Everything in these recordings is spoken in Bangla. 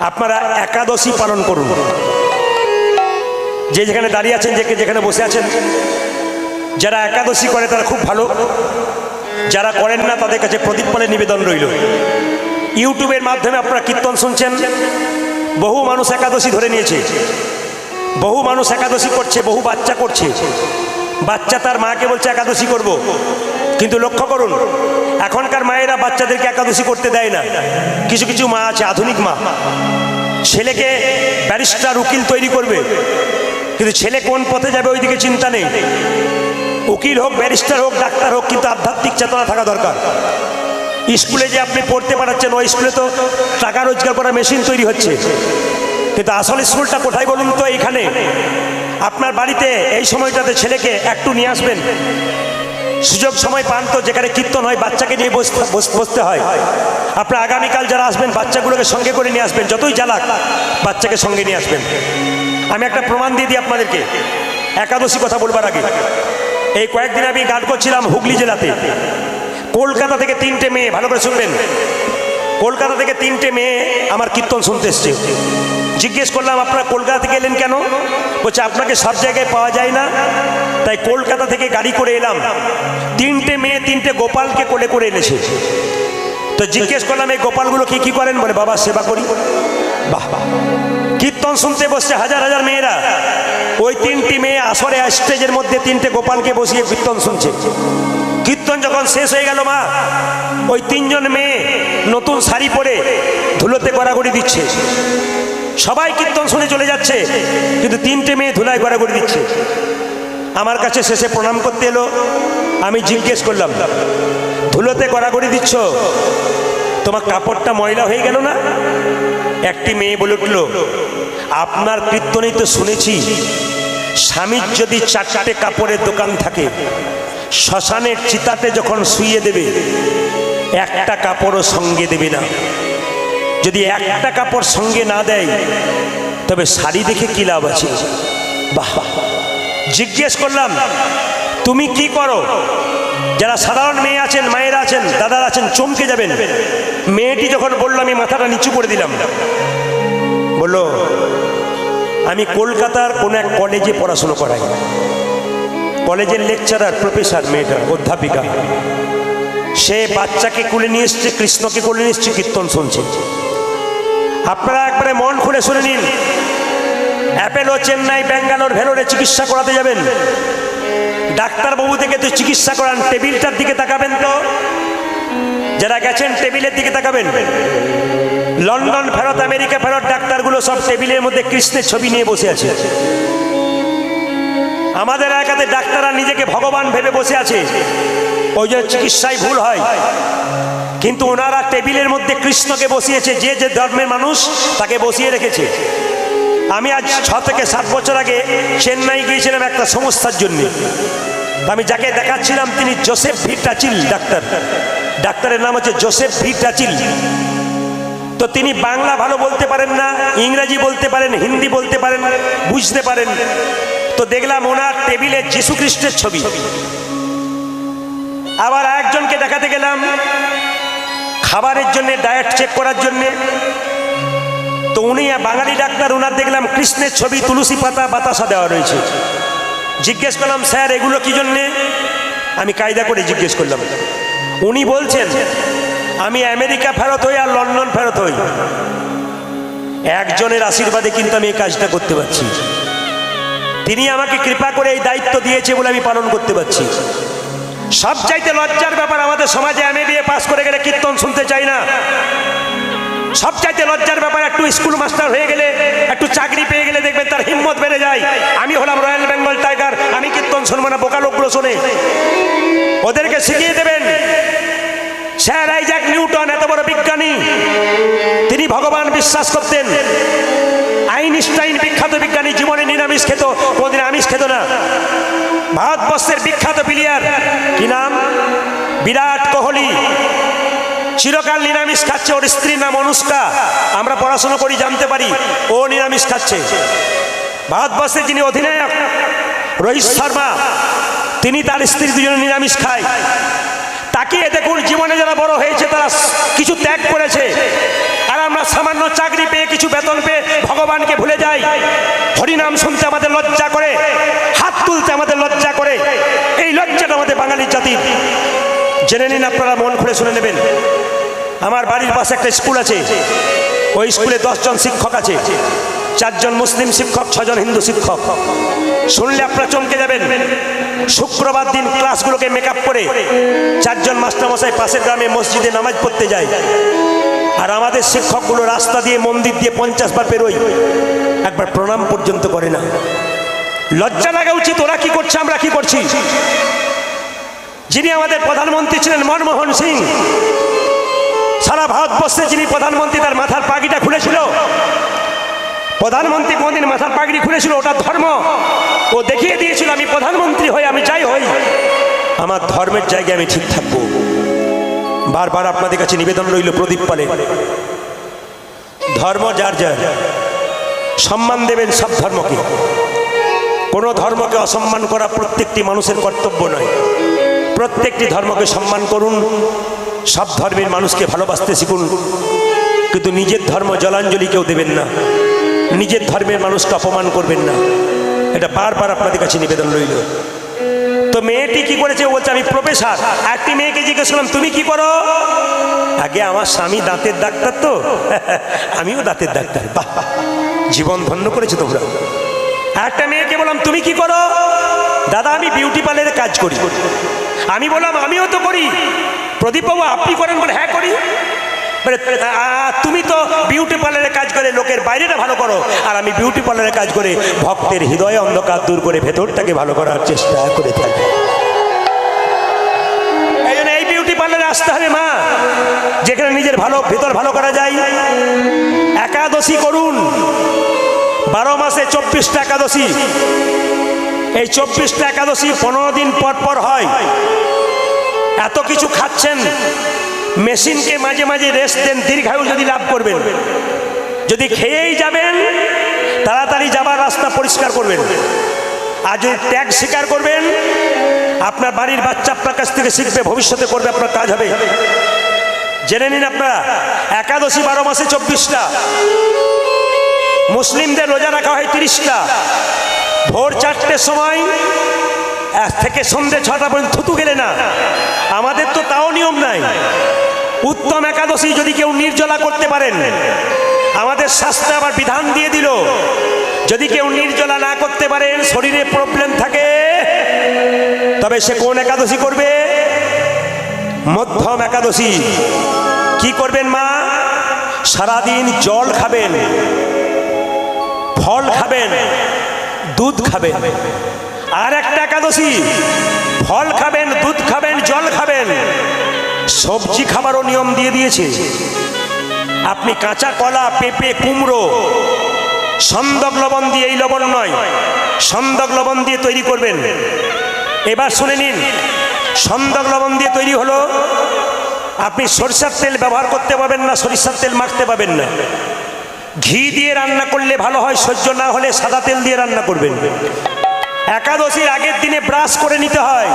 আপনারা একাদশী পালন করুন। যে যেখানে দাঁড়িয়ে আছেন, যেখানে বসে আছেন, যারা একাদশী করে তারা খুব ভালো, যারা করেন না তাদের কাছে প্রদীপ পালের নিবেদন রইল। ইউটিউবের মাধ্যমে আপনারা কীর্তন শুনছেন, বহু মানুষ একাদশী ধরে নিয়েছে, বহু মানুষ একাদশী করছে, বহু বাচ্চা করছে। বাচ্চা তার মাকে বলছে একাদশী করব, কিন্তু লক্ষ্য করুন এখনকার মায়েরা বাচ্চাদেরকে একাদশী করতে দেয় না। কিছু কিছু মা আছে, আধুনিক মা, ছেলেকে ব্যারিস্টার উকিল তৈরি করবে, কিন্তু ছেলে কোন পথে যাবে ওইদিকে চিন্তা নেই। উকিল হোক, ব্যারিস্টার হোক, ডাক্তার হোক, কিন্তু আধ্যাত্মিক চেতনা থাকা দরকার। স্কুলে যে আপনি পড়তে পাঠাচ্ছেন, ওই স্কুলে তো টাকা রোজগার করার মেশিন তৈরি হচ্ছে, কিন্তু আসল স্কুলটা কোথায় বলুন তো? এইখানে আপনার বাড়িতে এই সময়টাতে ছেলেকে একটু নিয়ে আসবেন, সুযোগ সময় পান তো, যেখানে কীর্তন হয় বাচ্চাকে নিয়ে বসতে হয়। আপনার আগামীকাল যারা আসবেন বাচ্চাগুলোকে সঙ্গে করে নিয়ে আসবেন, যতই জ্বালাক বাচ্চাকে সঙ্গে নিয়ে আসবেন। আমি একটা প্রমাণ দিয়ে দিই আপনাদেরকে একাদশী কথা বলবার আগে। এই কয়েকদিন আমি গান করছিলাম হুগলি জেলাতে। কলকাতা থেকে 3টে মেয়ে, ভালো করে শুনবেন, কলকাতা থেকে 3টে মেয়ে আমার কীর্তন শুনতে এসছে। জিজ্ঞেস করলাম আপনারা কলকাতা থেকে এলেন কেন? বলছে আপনাকে সব জায়গায় পাওয়া যায় না, তাই কলকাতা থেকে গাড়ি করে এলাম। 3টে মেয়ে 3টে গোপালকে কোলে করে এনেছে। তো জিজ্ঞেস করলাম এই গোপালগুলো কি করেন? বলে বাবা সেবা করি। বাহ বাহ, কীর্তন শুনতে বসছে হাজার হাজার মেয়েরা, ওই 3টি মেয়ে আসরে স্টেজের মধ্যে 3টে গোপালকে বসিয়ে কীর্তন শুনছে। কীর্তন যখন শেষ হয়ে গেল মা, ওই 3জন মেয়ে নতুন শাড়ি পরে ধুলোতে গড়াগড়ি দিচ্ছে। সবাই কীর্তন শুনে চলে যাচ্ছে, কিন্তু 3টে মেয়ে ধুলায় গড়াগড়ি দিচ্ছে। আমার কাছে শেষে প্রণাম করতে এলো। আমি জিজ্ঞেস করলাম ধুলোতে গড়াগড়ি দিচ্ছ, তোমার কাপড়টা ময়লা হয়ে গেল না? একটি মেয়ে বলে উঠল আপনার কীর্তনেই তো শুনেছি স্বামীর যদি 4টে কাপড়ের দোকান থাকে, শ্মশানের চিতাতে যখন শুইয়ে দেবে একটা কাপড়ও সঙ্গে দেবে না। যদি একটা কাপড় সঙ্গে না দেয় তবে শাড়ি দেখে কি লাভ আছে? বাহ, জিজ্ঞেস করলাম তুমি কি করো? যারা সাধারণ মেয়ে আছেন, মায়েরা আছেন, দাদারা আছেন, চমকে যাবেন। মেয়েটি যখন বললো আমি মাথাটা নিচু করে দিলাম, বললো আমি কলকাতার কোন এক কলেজে পড়াশুনো করাই, কলেজের লেকচারার, প্রফেসর, মেয়েটা অধ্যাপিকা। সে বাচ্চাকে কোলে নিয়ে এসছে, কৃষ্ণকে কোলে নিয়ে এসছে, কীর্তন শুনছে। আপনারা একবারে মন খুলে শুনে নিন। অ্যাপেলো, চেন্নাই, ব্যাঙ্গালোর, ভেলোরে চিকিৎসা করাতে যাবেন, ডাক্তারবাবু থেকে তো চিকিৎসা করান, টেবিলটার দিকে তাকাবেন তো, যারা গেছেন টেবিলের দিকে তাকাবেন। লন্ডন ফেরত, আমেরিকা ফেরত ডাক্তারগুলো সব টেবিলের মধ্যে কৃষ্ণের ছবি নিয়ে বসে আছে। আমাদের এলাকাতে ডাক্তাররা নিজেকে ভগবান ভেবে বসে আছে, ওই জন্য চিকিৎসায় ভুল হয়। কিন্তু ওনারা টেবিলের মধ্যে কৃষ্ণকে বসিয়েছে, যে যে ধর্মের মানুষ তাকে বসিয়ে রেখেছে। আমি আজ 6 থেকে 7 বছর আগে চেন্নাই গিয়েছিলাম একটা সংস্থার জন্য। আমি যাকে দেখাচ্ছিলাম তিনি জোসেফ ভি টাচিল ডাক্তার, ডাক্তারের নাম হচ্ছে জোসেফ ভি টাচিল। তো তিনি বাংলা ভালো বলতে পারেন না, ইংরেজি বলতে পারেন, হিন্দি বলতে পারেন, বুঝতে পারেন। তো দেখলাম ওনার টেবিলে যীশু খ্রিস্টের ছবি। আবার একজনকে দেখাতে গেলাম খাবারের জন্য, ডায়েট চেক করার জন্য। তো উনি বাঙালি ডাক্তার, ওনার দেখলাম কৃষ্ণের ছবি, তুলসী পাতা, বাতাসা দেওয়া রয়েছে। জিজ্ঞেস করলাম স্যার এগুলো কি জন্যে? আমি কায়দা করে জিজ্ঞেস করলাম। উনি বলছেন আমি আমেরিকা ফেরত হই আর লন্ডন ফেরত হই, একজনের আশীর্বাদে কিন্তু আমি এই কাজটা করতে পারছি। তিনি আমাকে কৃপা করে এই দায়িত্ব দিয়েছে বলে আমি পালন করতে পারছি। সবচাইতে লজ্জার ব্যাপার আমাদের সমাজে, MBA পাস করে গেলে কীর্তন শুনতে চাই না। সবচাইতে লজ্জার ব্যাপার একটু স্কুল মাস্টার হয়ে গেলে, একটু চাকরি পেয়ে গেলে দেখবেন তার হিম্মত বেড়ে যায়। আমি হলাম রয়্যাল বেঙ্গল টাইগার, আমি কীর্তন শুনবো না। বোকা লোকগুলো শোনে। ওদেরকে শিখিয়ে দেবেন স্যার আইজ্যাক নিউটন এত বড় বিজ্ঞানী, তিনি ভগবান বিশ্বাস করতেন। আইনস্টাইন বিখ্যাত বিজ্ঞানী, জীবনে নিরামিষ খেত, কোনদিন আমিষ খেত না। ভারতবর্ষের বিখ্যাত প্লেয়ার কি নাম, বিরাট কোহলি, চিরকাল নিরামিষ খাচ্ছে। ওর স্ত্রীর নাম অনুষ্কা, আমরা পড়াশোনা করি জানতে পারি ও নিরামিষ খাচ্ছে। ভারতবর্ষের যিনি অধিনায়ক রোহিত শর্মা, তিনি তার স্ত্রী দুজনে নিরামিষ খায়। তাকিয়ে দেখুন জীবনে যারা বড় হয়েছে তারা কিছু ত্যাগ করেছে, আর আমরা সামান্য চাকরি পেয়ে কিছু ভগবানকে ভুলে যাই। হরিনাম শুনতে আমাদের লজ্জা করে, হাত তুলতে আমাদের লজ্জা করে। এই লজ্জাটা আমাদের বাঙালির জাতির। জেনে নিন, আপনারা মন খুলে শুনে নেবেন। আমার বাড়ির পাশে একটা স্কুল আছে, ওই স্কুলে 10 জন শিক্ষক আছে, 4 জন মুসলিম শিক্ষক, 6 জন হিন্দু শিক্ষক। শুনলে আপনারা চমকে যাবেন। শুক্রবার দিন ক্লাসগুলোকে মেকআপ করে 4 জন মাস্টারমশাই পাশের গ্রামে মসজিদে নামাজ পড়তে যায়, আর আমাদের শিক্ষকগুলো রাস্তা দিয়ে মন্দির দিয়ে 50 বার পেরোয়, একবার প্রণাম পর্যন্ত করে না। লজ্জা লাগা উচিত। ওরা কি করছে, আমরা কি করছি? যিনি আমাদের প্রধানমন্ত্রী ছিলেন মনমোহন সিং, সারা ভারতবর্ষে যিনি প্রধানমন্ত্রী, তার মাথার পাগড়িটা খুলেছিল। প্রধানমন্ত্রী কোনদিন মাথার পাগড়ি খুলেছিল? ওটা ধর্ম। ও দেখিয়ে দিয়েছিল, আমি প্রধানমন্ত্রী হই, আমি যাই হই, আমার ধর্মের জায়গায় আমি ঠিক থাকবো। বারবার আপনাদের কাছে নিবেদন রইল, প্রদীপ পালে ধর্ম যার যার, সম্মান দেবেন সব ধর্মকে। কোনো ধর্মকে অসম্মান করা প্রত্যেকটি মানুষের কর্তব্য নয়। প্রত্যেকটি ধর্মকে সম্মান করুন, সব ধর্মের মানুষকে ভালোবাসতে শিখুন, কিন্তু নিজের ধর্ম জলাঞ্জলি কেউ দেবেন না, নিজের ধর্মের মানুষকে অপমান করবেন না। এটা বারবার আপনাদের কাছে নিবেদন রইল। তো মেয়েটি কি করেছে? বলছে আমি প্রফেসর। একটি মেয়েকে জিজ্ঞেস করলাম তুমি কি করো? আগে আমার স্বামী দাঁতের ডাক্তার, তো আমিও দাঁতের ডাক্তার। বাহ, জীবন ধন্য করেছে তোমরা। একটা মেয়েকে বললাম তুমি কি করো? দাদা আমি বিউটি পার্লারে কাজ করি। আমি বললাম আমিও তো করি। প্রদীপ বাবু আপনি করেন? বলে হ্যাঁ করি। তুমি তো বিউটি পার্লারে কাজ করে লোকের বাইরেটা ভালো করো, আর আমি বিউটি পার্লারে কাজ করে ভক্তের হৃদয়ে অন্ধকার দূর করে ভেতরটাকে ভালো করার চেষ্টা করে থাকি। এই জন্য এই বিউটি পার্লারে আসতে হবে মা, যেখানে নিজের ভালো ভেতর ভালো করা যায়। একাদশী করুন, 12 মাসে 24টা একাদশী। এই 24টা একাদশী 15 দিন পর পর হয়। এত কিছু খাচ্ছেন, মেশিনকে মাঝে মাঝে রেস্ট দেন, দীর্ঘায়ু যদি লাভ করবেন। যদি খেয়েই যাবেন, তাড়াতাড়ি যাবার রাস্তা পরিষ্কার করবেন। আর যদি ত্যাগ স্বীকার করবেন, আপনার বাড়ির বাচ্চা আপনার কাছ থেকে শিখবে, ভবিষ্যতে করবে, আপনার কাজ হবে। জেনে নিন আপনারা, একাদশী 12 মাসে 24টা। মুসলিমদের রোজা রাখা হয় 30টা। ভোর 4টের সময় থেকে সন্ধ্যে 6টা পর্যন্ত থুতু গেলে না। আমাদের তো তাও নিয়ম নাই। উত্তম একাদশী যদি কেউ নির্জলা করতে পারেন, আমাদের শাস্ত্রে আবার বিধান দিয়ে দিল, যদি কেউ নির্জলা না করতে পারেন, শরীরে প্রবলেম থাকে, তবে সে কোন একাদশী করবে? মধ্যম একাদশী। কি করবেন মা? সারাদিন জল খাবেন, ফল খাবেন, দুধ খাবেন। আর একটা একাদশী, ফল খাবেন, দুধ খাবেন, জল খাবেন, সবজি খাবারও নিয়ম দিয়ে দিয়েছে। আপনি কাঁচা কলা, পেঁপে, কুমড়ো সন্দক লবণ দিয়ে, এই লবণ নয়, সন্দক লবণ দিয়ে তৈরি করবেন। এবার শুনে নিন, সন্দক লবণ দিয়ে তৈরি হলো, আপনি সরিষার তেল ব্যবহার করতে পারবেন না, সরিষার তেল মাখতে পারবেন না। ঘি দিয়ে রান্না করলে ভালো হয়, সহ্য না হলে সাদা তেল দিয়ে রান্না করবেন। একাদশীর আগের দিনে ব্রাশ করে নিতে হয়।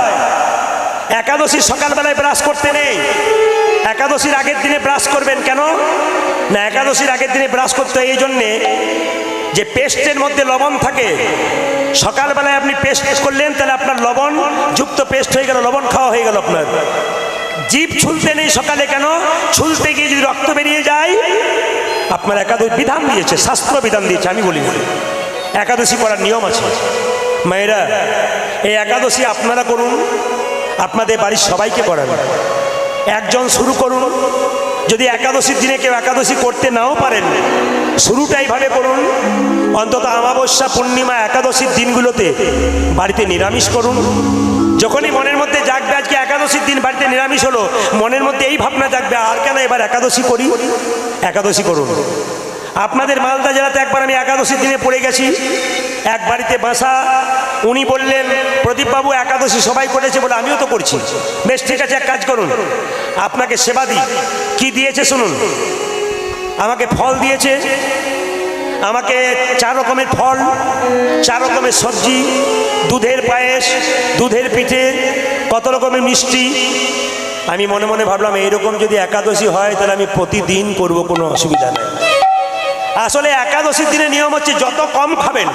একাদশী সকালবেলায় ব্রাশ করতে নেই, একাদশীর আগের দিনে ব্রাশ করবেন। কেন না? একাদশীর আগের দিনে ব্রাশ করতে হয় এই জন্যে যে পেস্টের মধ্যে লবণ থাকে। সকালবেলায় আপনি পেস্ট করলেন, তাহলে আপনার লবণ যুক্ত পেস্ট হয়ে গেল, লবণ খাওয়া হয়ে গেল আপনার। জিভ ছুলতে নেই সকালে। কেন? ছুলতে গিয়ে যদি রক্ত বেরিয়ে যায়, আপনার একাদশী বিধান দিয়েছে, শাস্ত্র বিধান দিয়েছে, আমি বলি। একাদশী করার নিয়ম আছে। মায়েরা, এই একাদশী আপনারা করুন, আপনাদের বাড়ির সবাইকে করান। একজন শুরু করুন। যদি একাদশীর দিনে কেউ একাদশী করতে নাও পারেন, শুরুটা এইভাবে করুন। অন্তত অমাবস্যা, পূর্ণিমা, একাদশীর দিনগুলোতে বাড়িতে নিরামিষ করুন। যখনই মনের মধ্যে জাগবে আজকে একাদশীর দিন, বাড়িতে নিরামিষ হলো, মনের মধ্যে এই ভাবনা জাগবে, আর কেন এবার একাদশী করি। একাদশী করুন। আপনাদের মালদা জেলাতে একবার আমি একাদশীর দিনে পড়ে গেছি। এক বাড়িতে বাসা, উনি বললেন প্রদীপবাবু একাদশী সবাই করেছে বলে আমিও তো করছি। বেশ ঠিক আছে, এক কাজ করুন, আপনাকে সেবা দিই। কি দিয়েছে শুনুন। আমাকে ফল দিয়েছে, আমাকে 4 রকমের ফল, 4 রকমের সবজি, দুধের পায়েস, দুধের পিঠে, কত রকমের মিষ্টি। আমি মনে মনে ভাবলাম এইরকম যদি একাদশী হয় তাহলে আমি প্রতিদিন করব, কোনো অসুবিধা নেই। আসলে একাদশীর দিনে নিয়ম হচ্ছে যত কম খাবেন।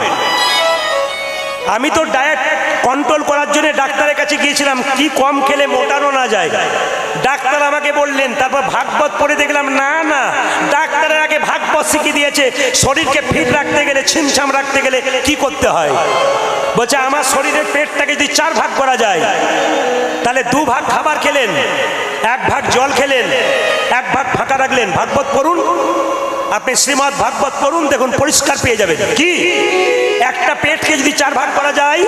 আমি তো ডায়েট কন্ট্রোল করার জন্য ডাক্তারের কাছে গিয়েছিলাম, কি কম খেলে মোটানো না যায়। ডাক্তার আমাকে বললেন, তারপর ভাগবত পড়ে দেখলাম না না, ডাক্তারের আগে ভাগবত শিখিয়ে দিয়েছে শরীরকে ফিট রাখতে গেলে, ছিমছাম রাখতে গেলে কি করতে হয়। বলছে আমার শরীরের পেটটাকে যদি 4 ভাগ করা যায়, তাহলে 2 ভাগ খাবার খেলেন, 1 ভাগ জল খেলেন, 1 ভাগ ফাঁকা রাখলেন। ভাগবত পড়ুন, আপনি শ্রীমদ্ ভাগবত পড়ুন, দেখুন পরিষ্কার পেয়ে যাবেন। কি একটা পেটকে যদি 4 ভাগ করা যায়,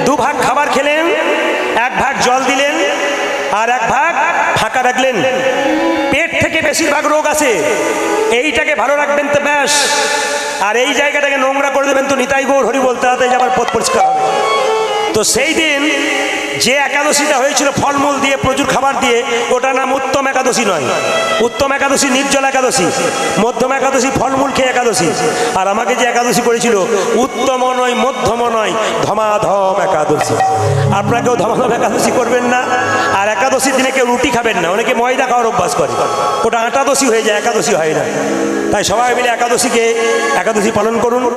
2 ভাগ খাবার খেলেন, 1 ভাগ জল দিলেন, আর 1 ভাগ ফাঁকা রাখলেন। পেট থেকে বেশিরভাগ রোগ আসে, এইটাকে ভালো রাখবেন তো ব্যাস। আর এই জায়গাটাকে নোংরা করে দেবেন তো নিতাই গৌর হরি বলতে হাতে যাবার পথ পরিষ্কার হবে। তো সেই দিন যে একাদশীটা হয়েছিল ফলমূল দিয়ে, প্রচুর খাবার দিয়ে, ওটা নাম উত্তম একাদশী নয়। উত্তম একাদশী নির্জল একাদশী, মধ্যম একাদশী ফলমূল খেয়ে একাদশী। আর আমাকে যে একাদশী করেছিল উত্তম নয়, মধ্যম নয়, ধমাধম একাদশী। আপনাকেও ধমাধম একাদশী করবেন না। আর একাদশীর দিনে কেউ রুটি খাবেন না, অনেকে ময়দা খাওয়ার অভ্যাস করে, ওটা আটাদশী হয়ে যায়, একাদশী হয় না। তাই সবাই মিলে একাদশী পালন করুন।